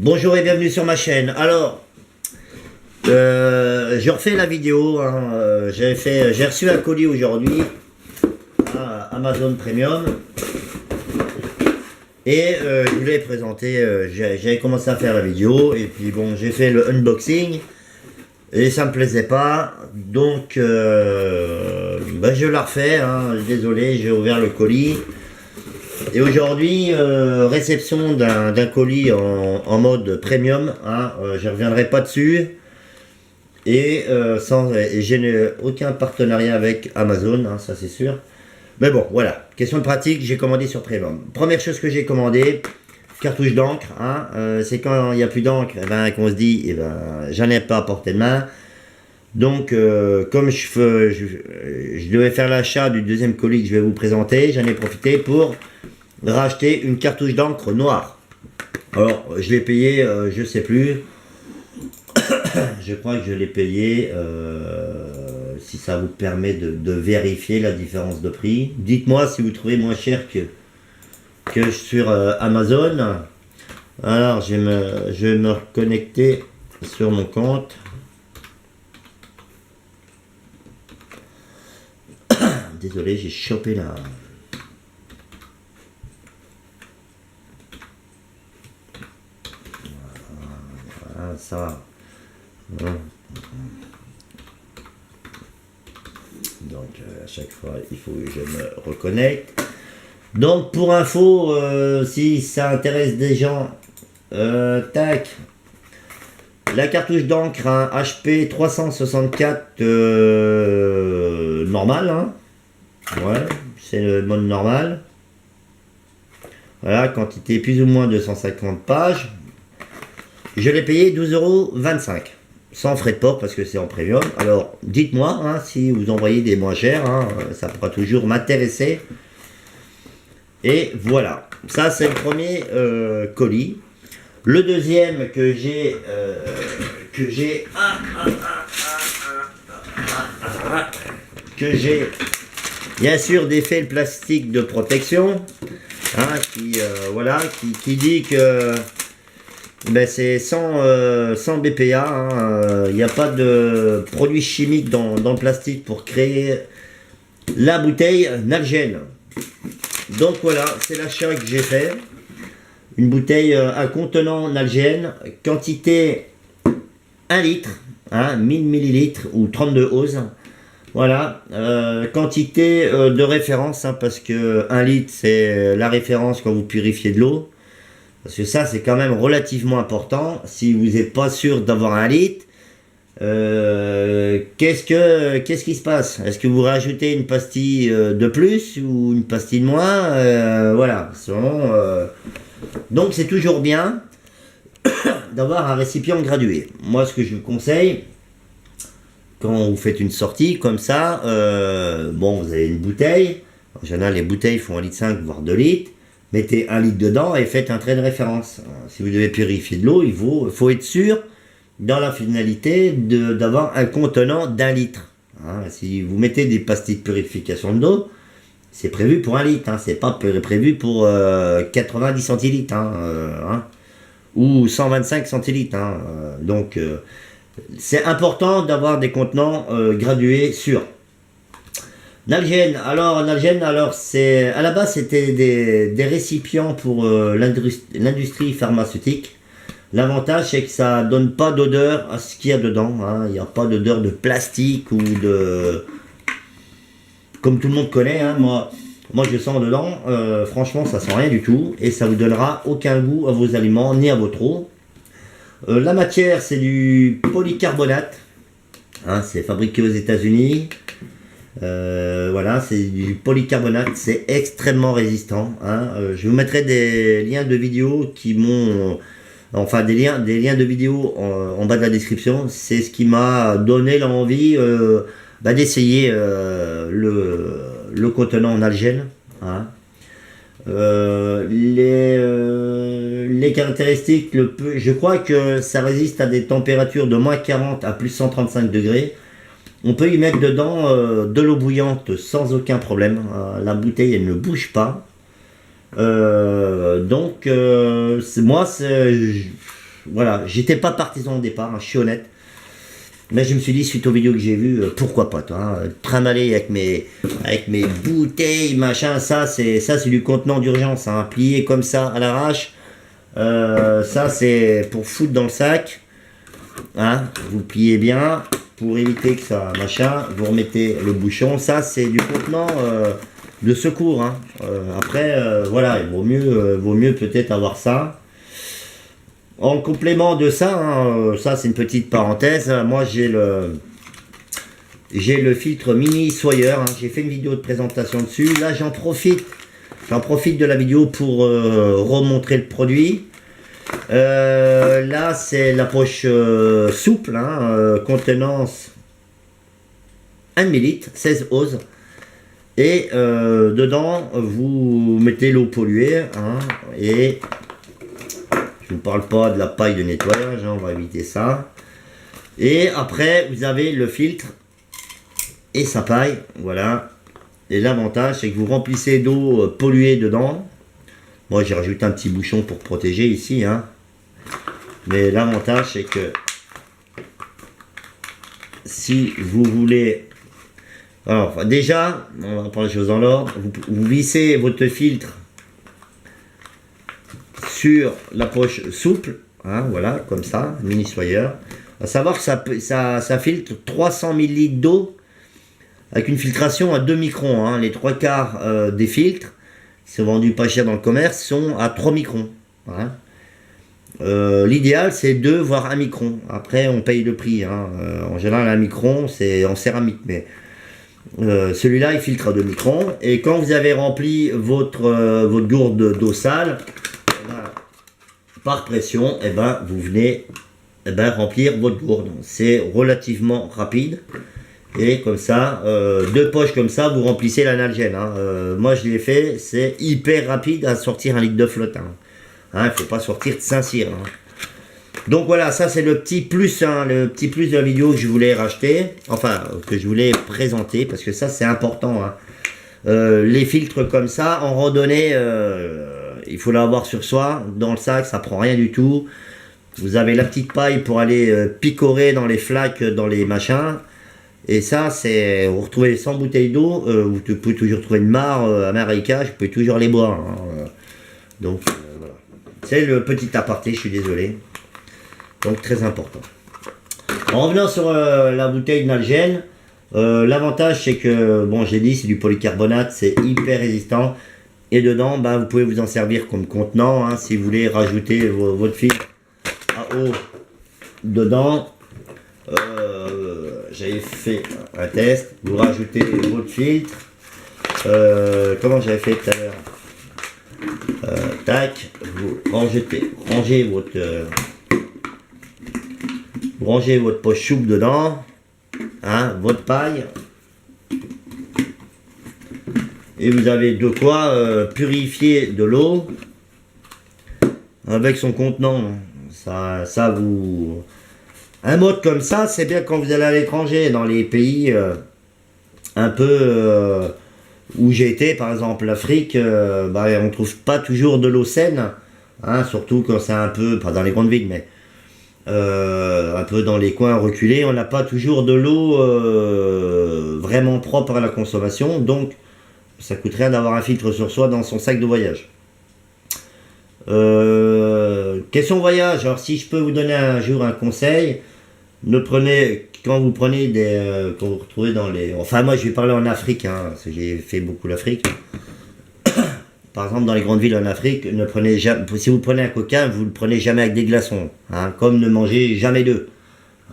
Bonjour et bienvenue sur ma chaîne. Alors, je refais la vidéo. J'ai reçu un colis aujourd'hui à Amazon Premium. Et je voulais présenter, j'avais commencé à faire la vidéo. Et puis bon, j'ai fait le unboxing. Et ça me plaisait pas. Donc, je la refais. Désolé, j'ai ouvert le colis. Et aujourd'hui, réception d'un colis en mode premium, je ne reviendrai pas dessus. Et je n'ai aucun partenariat avec Amazon, ça c'est sûr. Mais bon, voilà, question de pratique, j'ai commandé sur Premium. Première chose que j'ai commandé, cartouche d'encre. C'est quand il n'y a plus d'encre qu'on se dit, j'en ai pas à portée de main. Donc, comme je devais faire l'achat du deuxième colis que je vais vous présenter, j'en ai profité pour racheter une cartouche d'encre noire. Alors, je l'ai payé, je sais plus. Je crois que je l'ai payé, si ça vous permet de vérifier la différence de prix. Dites-moi si vous trouvez moins cher que sur Amazon. Alors, je vais me reconnecter sur mon compte. Désolé, j'ai chopé la... Voilà, ça. Donc, à chaque fois, il faut que je me reconnecte. Donc, pour info, si ça intéresse des gens, tac. La cartouche d'encre, HP 364 normal, ouais, c'est le mode normal. Voilà, quantité plus ou moins 250 pages. Je l'ai payé 12,25 €, sans frais de port parce que c'est en premium. Alors, dites-moi si vous envoyez des moins chers, ça pourra toujours m'intéresser. Et voilà, ça c'est le premier colis. Le deuxième que j'ai, bien sûr des fils plastique de protection, qui dit que c'est sans BPA, il n'y a pas de produits chimiques dans le plastique pour créer la bouteille Nalgene. Donc voilà, c'est l'achat que j'ai fait. Une bouteille à contenant Nalgene, quantité 1 litre, 1000 ml ou 32 oses. Voilà, quantité de référence, parce que 1 litre c'est la référence quand vous purifiez de l'eau. Parce que ça c'est quand même relativement important. Si vous n'êtes pas sûr d'avoir 1 litre, qu'est-ce qui se passe? Est-ce que vous rajoutez une pastille de plus ou une pastille de moins? Voilà, donc c'est toujours bien d'avoir un récipient gradué. Moi ce que je vous conseille, quand vous faites une sortie comme ça, vous avez une bouteille, en général les bouteilles font 1,5 litre voire 2 litres, mettez 1 litre dedans et faites un trait de référence. Si vous devez purifier de l'eau, il faut être sûr dans la finalité d'avoir un contenant d'1 litre. Si vous mettez des pastilles de purification d'eau, c'est prévu pour 1 litre, c'est pas prévu pour 90 centilitres, ou 125 centilitres. Donc, c'est important d'avoir des contenants gradués sûrs. Nalgene, c'est à la base c'était des récipients pour l'industrie pharmaceutique. L'avantage c'est que ça donne pas d'odeur à ce qu'il y a dedans. Il n'y a pas d'odeur de plastique ou de... Comme tout le monde connaît, moi je sens dedans, franchement ça sent rien du tout et ça vous donnera aucun goût à vos aliments ni à votre eau. La matière c'est du polycarbonate, c'est fabriqué aux États-Unis. Voilà, c'est du polycarbonate, c'est extrêmement résistant. Je vous mettrai des liens de vidéos qui m'ont... Enfin des liens de vidéos en bas de la description. C'est ce qui m'a donné l'envie d'essayer le contenant Nalgene. Les caractéristiques, je crois que ça résiste à des températures de moins 40 à plus 135 degrés. On peut y mettre dedans de l'eau bouillante sans aucun problème. La bouteille elle ne bouge pas. voilà, j'étais pas partisan au départ, hein, je suis honnête. Mais je me suis dit, suite aux vidéos que j'ai vues, pourquoi pas, toi, hein, trimballer avec mes bouteilles, machin, ça c'est du contenant d'urgence, hein, plié comme ça à l'arrache. Ça c'est pour foutre dans le sac. Hein, vous pliez bien pour éviter que ça machin. Vous remettez le bouchon. Ça c'est du contenant de secours. Hein. Après, voilà, il vaut mieux peut-être avoir ça. En complément de ça, hein, ça c'est une petite parenthèse. Moi j'ai le filtre mini Sawyer. Hein. J'ai fait une vidéo de présentation dessus. Là j'en profite de la vidéo pour remontrer le produit. Là c'est la poche souple, hein, contenance 1 ml, 16 oses. Et dedans vous mettez l'eau polluée, hein, et je ne parle pas de la paille de nettoyage, hein, on va éviter ça. Et après vous avez le filtre et sa paille, voilà. Et l'avantage c'est que vous remplissez d'eau polluée dedans. Moi j'ai rajouté un petit bouchon pour protéger ici, hein. Mais l'avantage c'est que si vous voulez, alors déjà on va prendre les choses dans l'ordre, vous vissez votre filtre sur la poche souple, hein, voilà, comme ça, mini Sawyer. À savoir que ça filtre 300 ml d'eau avec une filtration à 2 microns, hein. Les 3/4 des filtres qui sont vendus pas cher dans le commerce sont à 3 microns, hein. L'idéal c'est 2 voire 1 micron. Après on paye le prix, hein. En général 1 micron c'est en céramique, mais celui-là il filtre à 2 microns. Et quand vous avez rempli votre gourde d'eau sale, par pression, vous venez remplir votre gourde. C'est relativement rapide. Et comme ça, 2 poches comme ça, vous remplissez l'analgène, hein. Moi je l'ai fait, c'est hyper rapide à sortir 1 litre de flotte, hein. Il ne faut pas sortir de Saint-Cyr, hein. Donc voilà, ça c'est le petit plus, hein, le petit plus de la vidéo que je voulais racheter, enfin que je voulais présenter, parce que ça c'est important, hein. Les filtres comme ça, en randonnée, il faut l'avoir sur soi, dans le sac, ça prend rien du tout. Vous avez la petite paille pour aller picorer dans les flaques, dans les machins. Et ça, c'est, vous retrouvez 100 bouteilles d'eau, vous pouvez toujours trouver une mare à marécage, vous pouvez toujours les boire, hein. Donc voilà. C'est le petit aparté, je suis désolé. Donc très important. En revenant sur la bouteille d'Algène, l'avantage c'est que, bon j'ai dit c'est du polycarbonate, c'est hyper résistant. Et dedans, vous pouvez vous en servir comme contenant, hein, si vous voulez rajouter votre filtre à eau dedans. J'avais fait un test, vous rajoutez votre filtre, comment j'avais fait tout à l'heure, tac, vous rangez votre poche souple dedans, hein, votre paille, et vous avez de quoi purifier de l'eau avec son contenant. Ça vous... Un mode comme ça, c'est bien quand vous allez à l'étranger, dans les pays un peu où j'ai été, par exemple l'Afrique, on trouve pas toujours de l'eau saine, hein, surtout quand c'est un peu, pas dans les grandes villes, mais un peu dans les coins reculés, on n'a pas toujours de l'eau vraiment propre à la consommation, donc ça coûte rien d'avoir un filtre sur soi dans son sac de voyage. Question voyage, alors si je peux vous donner un jour un conseil, ne prenez, quand vous prenez quand vous retrouvez dans les, enfin moi je vais parler en Afrique, hein, parce que j'ai fait beaucoup l'Afrique. Par exemple dans les grandes villes en Afrique, ne prenez jamais, si vous prenez un coca, vous ne le prenez jamais avec des glaçons, hein, comme ne mangez jamais d'œufs.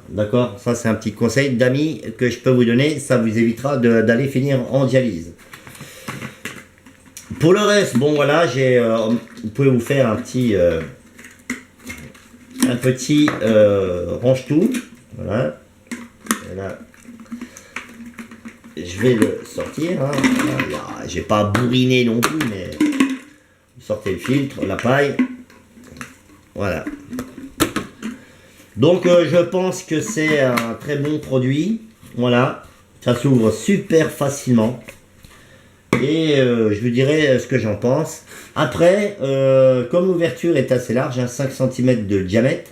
D'accord, ça c'est un petit conseil d'amis que je peux vous donner, ça vous évitera d'aller finir en dialyse. Pour le reste, bon voilà, vous pouvez vous faire un petit range-tout, voilà. Et là, je vais le sortir, hein. J'ai pas bourriné non plus, mais vous sortez le filtre, la paille, voilà. Donc je pense que c'est un très bon produit, voilà, ça s'ouvre super facilement. Et je vous dirai ce que j'en pense. Après, comme l'ouverture est assez large, hein, 5 cm de diamètre,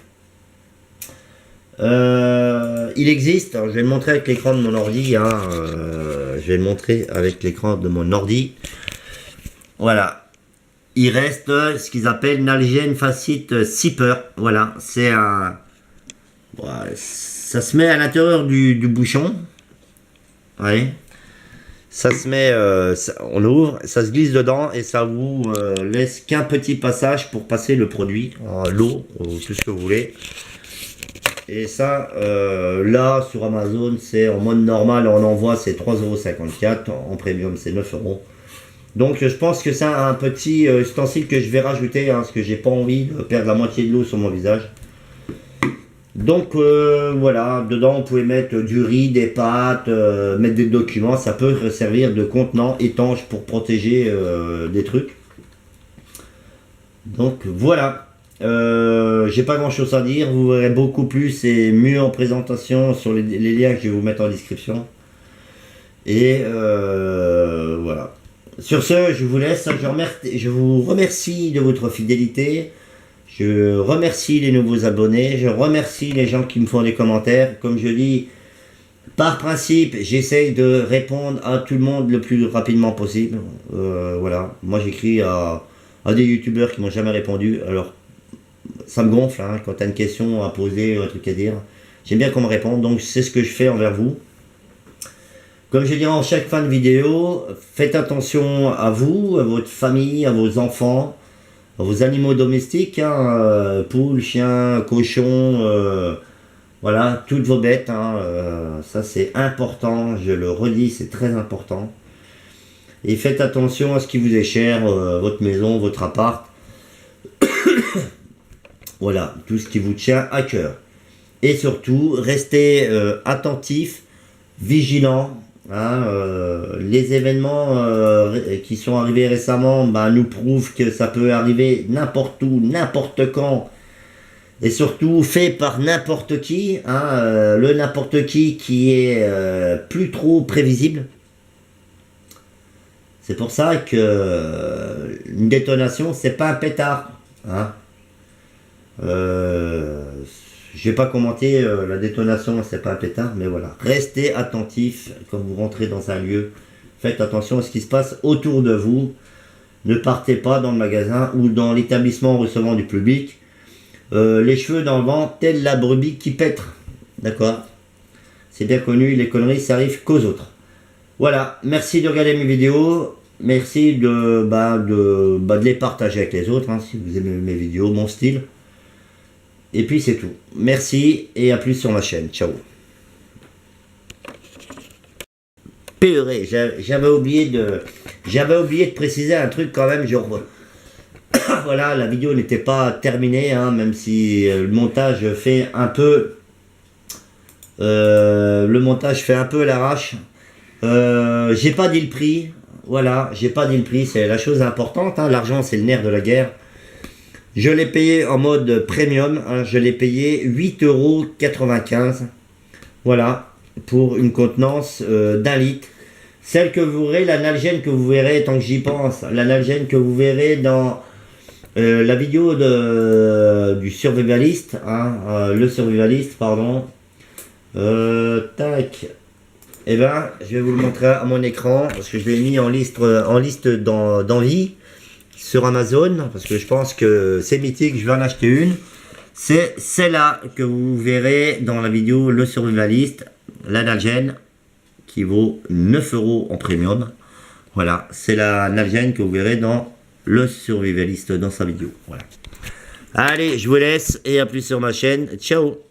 Il existe, alors je vais le montrer avec l'écran de mon ordi, hein, je vais le montrer avec l'écran de mon ordi. Voilà. Il reste ce qu'ils appellent Nalgene Facit Zipper. Voilà, c'est un... Ouais, ça se met à l'intérieur du bouchon. Ouais. Ça se met, on ouvre, ça se glisse dedans et ça vous laisse qu'un petit passage pour passer le produit, l'eau, ou tout ce que vous voulez. Et ça, là, sur Amazon, c'est en mode normal, en envoi, c'est 3,54 €. En premium, c'est 9 €. Donc, je pense que c'est un petit ustensile que je vais rajouter, hein, parce que j'ai pas envie de perdre la moitié de l'eau sur mon visage. Donc, voilà, dedans, vous pouvez mettre du riz, des pâtes, mettre des documents. Ça peut servir de contenant étanche pour protéger des trucs. Donc, voilà. J'ai pas grand chose à dire, vous verrez beaucoup plus et mieux en présentation sur les liens que je vais vous mettre en description. Et voilà. Sur ce, je vous laisse, je vous remercie de votre fidélité, je remercie les nouveaux abonnés, je remercie les gens qui me font des commentaires. Comme je dis, par principe, j'essaye de répondre à tout le monde le plus rapidement possible. Voilà, moi j'écris à des youtubeurs qui m'ont jamais répondu, alors ça me gonfle, hein, quand tu as une question à poser, un truc à dire. J'aime bien qu'on me réponde, donc c'est ce que je fais envers vous. Comme je dis en chaque fin de vidéo, faites attention à vous, à votre famille, à vos enfants, à vos animaux domestiques, hein, poules, chiens, cochons, voilà, toutes vos bêtes. Hein, ça c'est important, je le redis, c'est très important. Et faites attention à ce qui vous est cher, votre maison, votre appart. Voilà, tout ce qui vous tient à cœur. Et surtout, restez attentifs, vigilants. Hein, les événements qui sont arrivés récemment nous prouvent que ça peut arriver n'importe où, n'importe quand. Et surtout, fait par n'importe qui. Hein, le n'importe qui est plus trop prévisible. C'est pour ça que une détonation, c'est pas un pétard. Hein. Je vais pas commenter la détonation, c'est pas un pétard, mais voilà. Restez attentifs quand vous rentrez dans un lieu. Faites attention à ce qui se passe autour de vous. Ne partez pas dans le magasin ou dans l'établissement recevant du public. Les cheveux dans le vent, telle la brebis qui pètre. D'accord? C'est bien connu, les conneries, ça arrive qu'aux autres. Voilà, merci de regarder mes vidéos. Merci de les partager avec les autres, hein, si vous aimez mes vidéos, mon style. Et puis c'est tout. Merci et à plus sur ma chaîne. Ciao. Purée, j'avais oublié de préciser un truc quand même. Genre, voilà, la vidéo n'était pas terminée, hein, même si le montage fait un peu à l'arrache. J'ai pas dit le prix. Voilà, j'ai pas dit le prix, c'est la chose importante. Hein, l'argent, c'est le nerf de la guerre. Je l'ai payé en mode premium, hein, je l'ai payé 8,95 €. Voilà, pour une contenance d'1 litre. Celle que vous verrez, la Nalgene que vous verrez, tant que j'y pense, la Nalgene que vous verrez dans la vidéo du survivaliste, hein, le survivaliste, pardon. Tac. Eh ben, je vais vous le montrer à mon écran, parce que je l'ai mis en liste d'envie sur Amazon, parce que je pense que c'est mythique, je vais en acheter une. C'est celle-là que vous verrez dans la vidéo Le Survivaliste, la Nalgene, qui vaut 9 € en premium. Voilà, c'est la Nalgene que vous verrez dans Le Survivaliste, dans sa vidéo. Voilà. Allez, je vous laisse et à plus sur ma chaîne. Ciao!